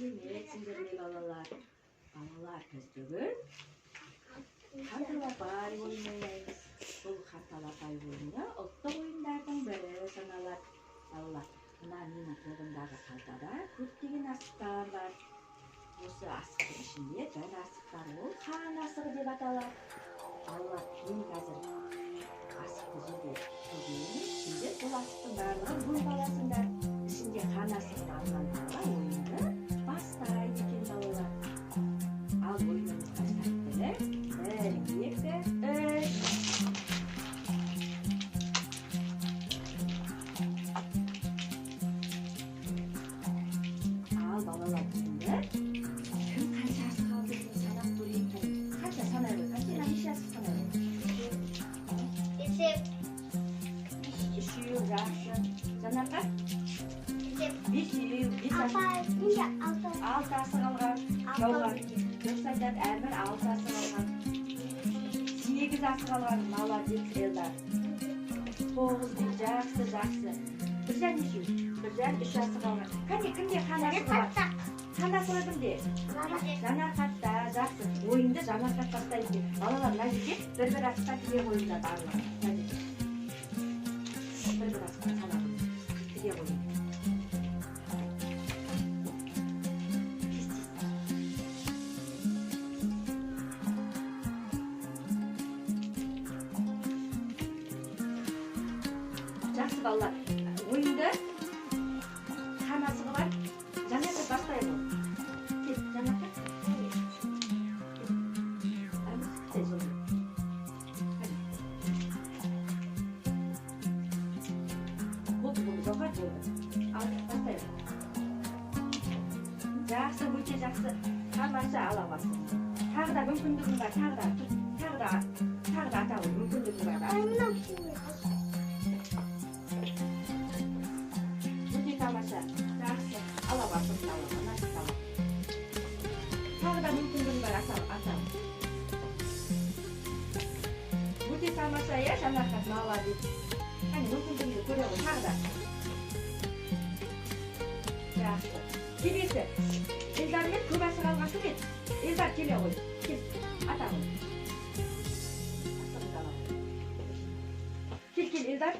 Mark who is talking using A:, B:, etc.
A: Sürmeyetsizler balalar. Balalar köstügün. Kartalapay oynayız. Bu kartalapay oyunu ұлттық ойындардың бірі саналады. Балалар, мына менің қолымдағы қалтада көптеген асықтар бар. Осы асықтың ішінде бір асық бар, ол қан асығы деп аталады. Балалар, мен қазір асықты жерге қойып, сендер бұл асықтың барлығын бөліп аласыңдар. Ішінде қан асығын алғандарға ойынды бастайды екен балалар. Ал ойынымызға сәттілік. 1, 2, 3. Al balalar şimdi. Küm kaç asık aldığını sanat durayım. Kaç asık sanarım? Kaç asık sanarım? Şu rahatsın. Sana kaç? Altı asık alған. Göksaçlar әрбір 6 asık alған. 8 asık alған. Молодец Элдар. 9 deyip жақсы. Біржан неше? Біржан 3 asık alған. Кәне кімде қан асығы бар? Қан асығы кімде? Жанарқатта, жақсы. Ойынды жанарқат бастайды. Балалар мына жерге бір асыққа тіге қойыңдар барлығы. Бір асыққа санағын тіге қойыңдар. Жақсы балалар, ойынды қан асығы бар. Жанарқат бастайық ол. Кет, жанарқат. Болды, жоғар болды. Ал, бастайық. Жақсы, өте жақсы. Тамаша ала басын. Тағы да мүмкіндігің бар, тағы да атауы мүмкіндігің бар. Тамаша, жақсы, ала басын салып, насып салып. Тағы да мүмкіндігің бар, атам. Өте тамаша, я жанарқат молодец. Қане, мүмкіндігіңді көре ғой, тағы да. Жақсы. Келесі, Элдармен көп асық алған кім еді? Элдар келе ғой, кел, атам. Кел, Элдар.